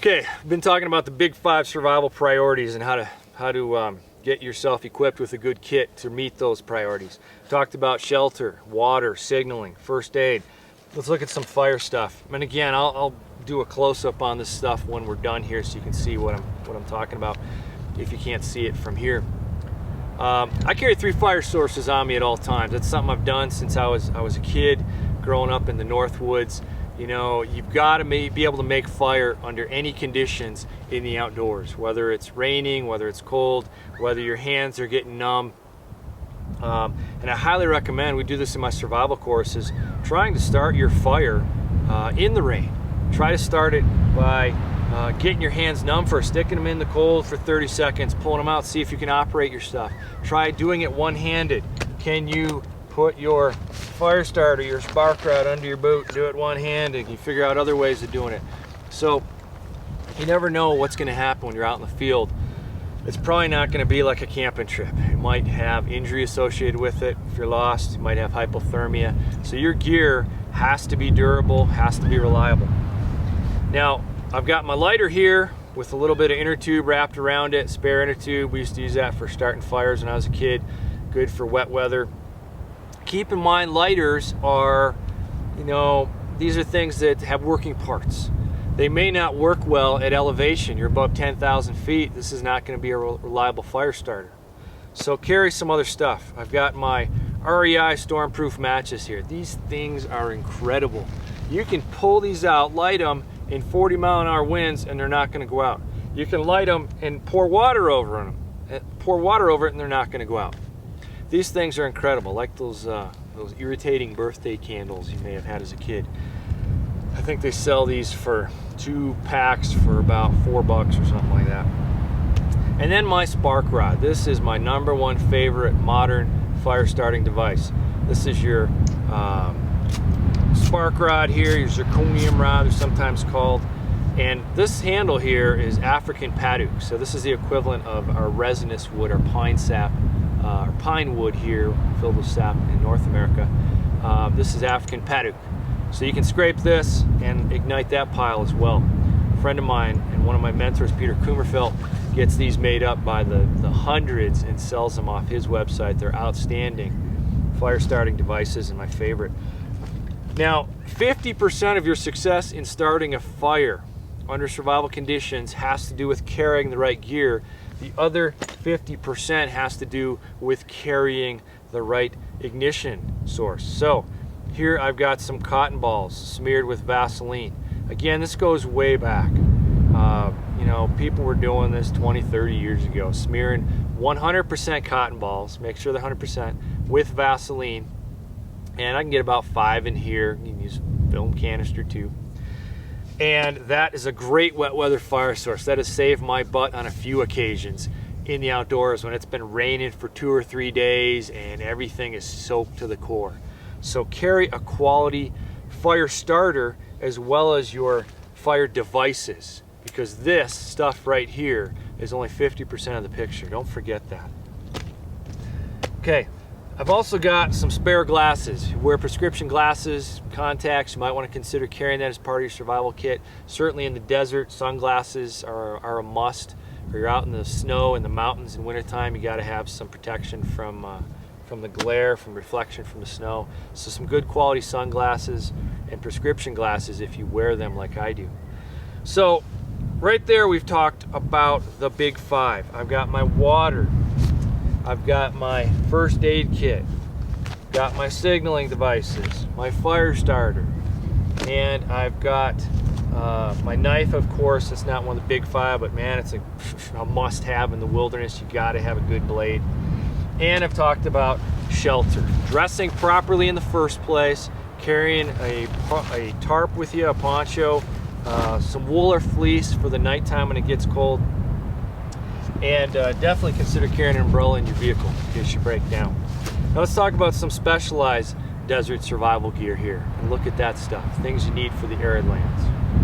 Okay, I've been talking about the big 5 survival priorities and how to get yourself equipped with a good kit to meet those priorities. Talked about shelter, water, signaling, first aid. Let's look at some fire stuff. And again, I'll do a close-up on this stuff when we're done here, so you can see what I'm talking about if you can't see it from here. I carry 3 fire sources on me at all times. That's something I've done since I was a kid, growing up in the North Woods. You know, you've got to be able to make fire under any conditions in the outdoors, whether it's raining, whether it's cold, whether your hands are getting numb. And I highly recommend, we do this in my survival courses, trying to start your fire in the rain. Try to start it by getting your hands numb first, sticking them in the cold for 30 seconds, pulling them out, see if you can operate your stuff. Try doing it one-handed. Can you put your fire starter, your spark rod under your boot, do it one-handed? You figure out other ways of doing it. So you never know what's going to happen when you're out in the field. It's probably not going to be like a camping trip. It might have injury associated with it. If you're lost, you might have hypothermia. So your gear has to be durable, has to be reliable. Now, I've got my lighter here with a little bit of inner tube wrapped around it, spare inner tube. We used to use that for starting fires when I was a kid. Good for wet weather. Keep in mind, lighters are, these are things that have working parts. They may not work well at elevation. You're above 10,000 feet. This is not going to be a reliable fire starter. So carry some other stuff. I've got my REI stormproof matches here. These things are incredible. You can pull these out, light them in 40-mile-an-hour winds, and they're not going to go out. You can light them and pour water over them. Pour water over it, and they're not going to go out. These things are incredible, like those irritating birthday candles you may have had as a kid. I think they sell these for 2 packs for about $4 or something like that. And then my spark rod. This is my #1 favorite modern fire starting device. This is your spark rod here, your zirconium rod, they're sometimes called. And this handle here is African paddock. So this is the equivalent of our resinous wood, our pine sap, or pine wood here, filled with sap in North America. This is African paddock. So you can scrape this and ignite that pile as well. A friend of mine and one of my mentors, Peter Kummerfeld, gets these made up by the hundreds and sells them off his website. They're outstanding fire starting devices and my favorite. Now, 50% of your success in starting a fire under survival conditions has to do with carrying the right gear. The other 50% has to do with carrying the right ignition source. So here I've got some cotton balls smeared with Vaseline. Again, this goes way back. People were doing this 20, 30 years ago, smearing 100% cotton balls, make sure they're 100%, with Vaseline. And I can get about 5 in here. You can use film canister too. And that is a great wet weather fire source. That has saved my butt on a few occasions in the outdoors when it's been raining for 2 or 3 days and everything is soaked to the core. So carry a quality fire starter as well as your fire devices, because this stuff right here is only 50% of the picture. Don't forget that. Okay, I've also got some spare glasses. You wear prescription glasses, contacts, you might want to consider carrying that as part of your survival kit. Certainly in the desert, sunglasses are a must. Or you're out in the snow in the mountains in wintertime, you got to have some protection from the glare, from reflection from the snow. So some good quality sunglasses and prescription glasses if you wear them like I do. So right there we've talked about the big 5. I've got my water, I've got my first aid kit, got my signaling devices, my fire starter, and I've got my knife, of course. It's not one of the big 5, but man, it's a must-have in the wilderness. You got to have a good blade. And I've talked about shelter, dressing properly in the first place, carrying a tarp with you, a poncho, some wool or fleece for the nighttime when it gets cold, and definitely consider carrying an umbrella in your vehicle in case you break down. Now let's talk about some specialized desert survival gear here and look at that stuff, things you need for the arid lands.